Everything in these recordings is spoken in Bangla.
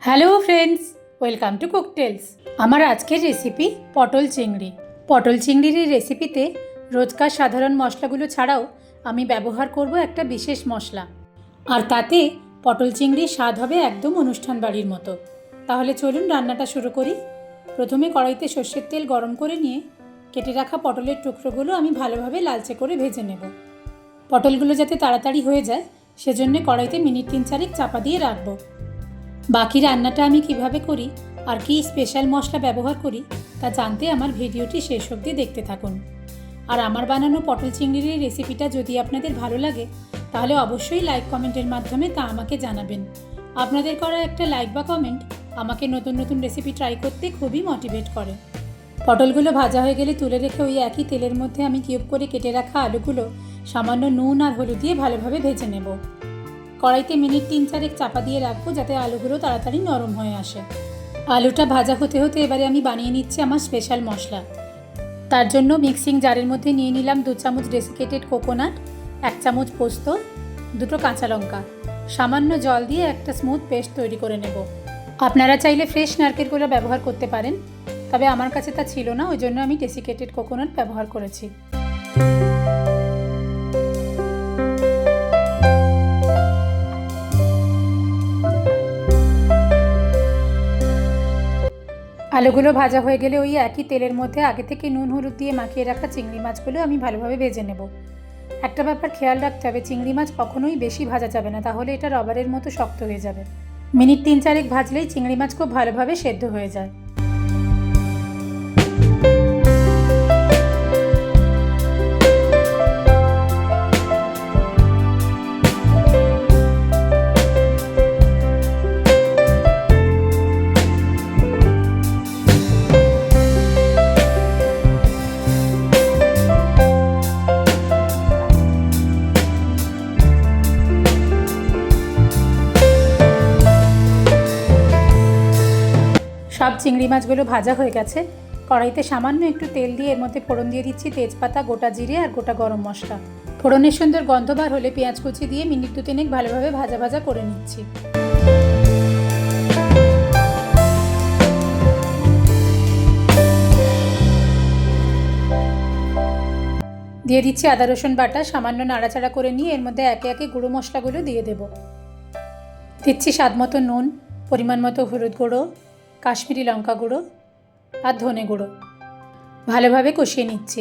Hello friends, welcome to Cooktails. আমার আজকের রেসিপি পটল চিংড়ি। পটল চিংড়ির এই রেসিপিতে রোজকার সাধারণ মশলাগুলো ছাড়াও আমি ব্যবহার করব একটা বিশেষ মশলা, আর তাতে পটল চিংড়ির স্বাদ হবে একদম অনুষ্ঠান বাড়ির মতো। তাহলে চলুন রান্নাটা শুরু করি। প্রথমে কড়াইতে সর্ষের তেল গরম করে নিয়ে কেটে রাখা পটলের টুকরোগুলো আমি ভালোভাবে লালচে করে ভেজে নেব। পটলগুলো যাতে তাড়াতাড়ি হয়ে যায় সেজন্য কড়াইতে মিনিট 3-4 চাপা দিয়ে রাখবো। বাকি রান্নাটা আমি কিভাবে করি আর কি স্পেশাল মশলা ব্যবহার করি তা জানতে আমার ভিডিওটি শেষ অবধি দেখতে থাকুন। আর আমার বানানো পটল চিংড়ির এই রেসিপিটা যদি আপনাদের ভালো লাগে তাহলে অবশ্যই লাইক কমেন্টের মাধ্যমে তা আমাকে জানাবেন। আপনাদের করা একটা লাইক বা কমেন্ট আমাকে নতুন নতুন রেসিপি ট্রাই করতে খুবই মোটিভেট করে। পটলগুলো ভাজা হয়ে গেলে তুলে রেখে ওই একই তেলের মধ্যে আমি কিউব করে কেটে রাখা আলুগুলো সামান্য নুন আর হলুদ দিয়ে ভালোভাবে ভেজে নেব। কড়াইতে মিনিট 3-4 চাপা দিয়ে রাখবো যাতে আলুগুলো তাড়াতাড়ি নরম হয়ে আসে। আলুটা ভাজা হতে হতে এবারে আমি বানিয়ে নিচ্ছি আমার স্পেশাল মশলা। তার জন্য মিক্সিং জারের মধ্যে নিয়ে নিলাম 2 চামচ ডেসিকেটেড কোকোনাট, 1 চামচ পোস্ত, 2টো কাঁচা লঙ্কা, সামান্য জল দিয়ে একটা স্মুথ পেস্ট তৈরি করে নেব। আপনারা চাইলে ফ্রেশ নারকেলগুলো ব্যবহার করতে পারেন, তবে আমার কাছে তা ছিল না, ওই জন্য আমি ডেসিকেটেড কোকোনাট ব্যবহার করেছি। আলুগুলো ভাজা হয়ে গেলে ওই একই তেলের মধ্যে আগে থেকে নুন হলুদ দিয়ে মাখিয়ে রাখা চিংড়ি মাছগুলো আমি ভালোভাবে ভেজে নেব। একটা ব্যাপার খেয়াল রাখতে হবে, চিংড়ি মাছ কখনোই বেশি ভাজা যাবে না, তাহলে এটা রবারের মতো শক্ত হয়ে যাবে। মিনিট 3-4 ভাজলেই চিংড়ি মাছ খুব ভালোভাবে সেদ্ধ হয়ে যায়। সব চিংড়ি মাছগুলো ভাজা হয়ে গেছে। কড়াইতে সামান্য একটু তেল দিয়ে এর মধ্যে ফোড়ন দিয়ে দিচ্ছি তেজপাতা, গোটা জিরে আর গোটা গরম মশলা। ফোড়নের সুন্দর গন্ধ বার হলে পেঁয়াজ কুচি দিয়ে মিনিট 2-3 ভালোভাবে ভাজা ভাজা করে নিচ্ছি। দিয়ে দিচ্ছি আদা রসুন বাটা, সামান্য নাড়াচাড়া করে নিয়ে এর মধ্যে একে একে গুঁড়ো মশলাগুলো দিয়ে দেব। দিচ্ছি স্বাদ মতো নুন, পরিমাণ মতো হলুদ গুঁড়ো, কাশ্মীরি লঙ্কা গুঁড়ো আর ধনে গুঁড়ো। ভালোভাবে কষিয়ে নিচ্ছি।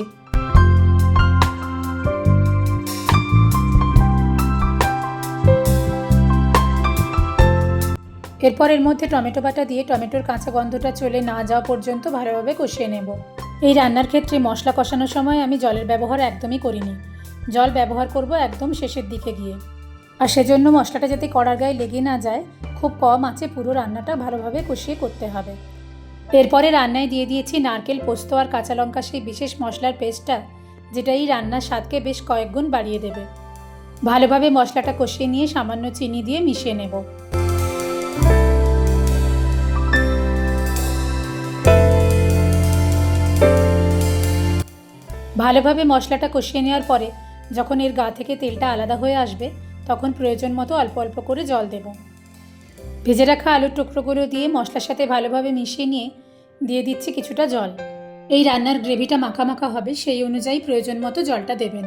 এরপর এর মধ্যে টমেটো বাটা দিয়ে টমেটোর কাঁচা গন্ধটা চলে না যাওয়া পর্যন্ত ভালোভাবে কষিয়ে নেব। এই রান্নার ক্ষেত্রে মশলা কষানোর সময় আমি জলের ব্যবহার একদমই করিনি, জল ব্যবহার করব একদম শেষের দিকে গিয়ে। আর সেজন্য মশলাটা যাতে কড়ার গায়ে লেগে না যায় খুব কম আঁচে পুরো রান্নাটা ভালোভাবে কষিয়ে করতে হবে। এরপরে রান্নায় দিয়ে দিয়েছি নারকেল, পোস্ত আর কাঁচা লঙ্কা, সেই বিশেষ মশলার পেস্টটা যেটা এই রান্নার স্বাদকে বেশ কয়েক গুণ বাড়িয়ে দেবে। ভালোভাবে মশলাটা কষিয়ে নিয়ে সামান্য চিনি দিয়ে মিশিয়ে নেব। ভালোভাবে মশলাটা কষিয়ে নেওয়ার পরে যখন এর গা থেকে তেলটা আলাদা হয়ে আসবে তখন প্রয়োজন মতো অল্প অল্প করে জল দেব। ভেজে রাখা আলুর টুকরোগুলো দিয়ে মশলার সাথে ভালোভাবে মিশিয়ে নিয়ে দিয়ে দিচ্ছি কিছুটা জল। এই রান্নার গ্রেভিটা মাখা মাখা হবে, সেই অনুযায়ী প্রয়োজন মতো জলটা দেবেন।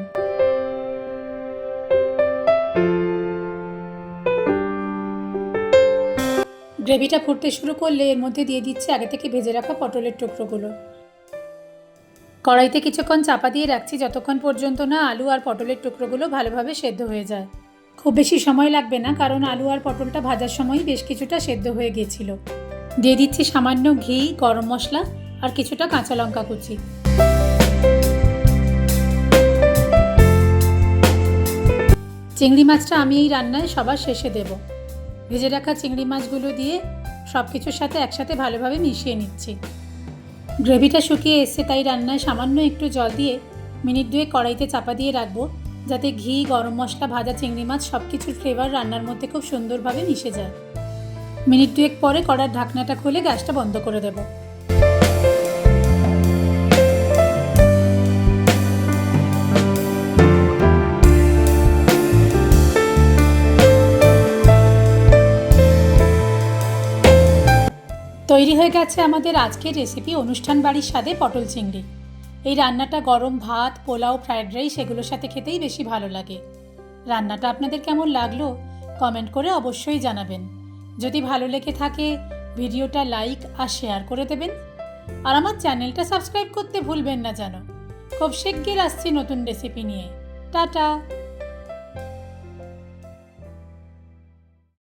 গ্রেভিটা ফুটতে শুরু করলে এর মধ্যে দিয়ে দিচ্ছি আগে থেকে ভেজে রাখা পটলের টুকরোগুলো। কড়াইতে কিছুক্ষণ চাপা দিয়ে রাখছি যতক্ষণ পর্যন্ত না আলু আর পটলের টুকরোগুলো ভালোভাবে সেদ্ধ হয়ে যায়। খুব বেশি সময় লাগবে না, কারণ আলু আর পটলটা ভাজার সময়ই বেশ কিছুটা সেদ্ধ হয়ে গিয়েছিল। দিয়ে দিচ্ছি সামান্য ঘি, গরম মশলা আর কিছুটা কাঁচা লঙ্কা কুচি। চিংড়ি মাছটা আমি এই রান্নায় সবার শেষে দেব। ভেজে রাখা চিংড়ি মাছগুলো দিয়ে সব কিছুর সাথে একসাথে ভালোভাবে মিশিয়ে নিচ্ছি। গ্রেভিটা শুকিয়ে এসছে, তাই রান্নায় সামান্য একটু জল দিয়ে মিনিট 2 কড়াইতে চাপা দিয়ে রাখবো যাতে ঘি, গরম মশলা, ভাজা চিংড়ি মাছ সব কিছুর ফ্লেভার রান্নার মধ্যে খুব সুন্দরভাবে মিশে যায়। মিনিট 2 পরে কড়ার ঢাকনাটা খুলে গ্যাসটা বন্ধ করে দেব। তৈরি হয়ে গেছে আমাদের আজকের রেসিপি অনুষ্ঠান বাড়ির স্বাদে পটল চিংড়ি। এই রান্নাটা গরম ভাত, পোলাও, ফ্রায়েড রাইস এগুলোর সাথে খেতেই বেশি ভালো লাগে। রান্নাটা আপনাদের কেমন লাগলো কমেন্ট করে অবশ্যই জানাবেন। যদি ভালো লেগে থাকে ভিডিওটা লাইক আর শেয়ার করে দেবেন। আর আমার চ্যানেলটা সাবস্ক্রাইব করতে ভুলবেন না যেন। খুব শিগগির আসছি নতুন রেসিপি নিয়ে। টাটা।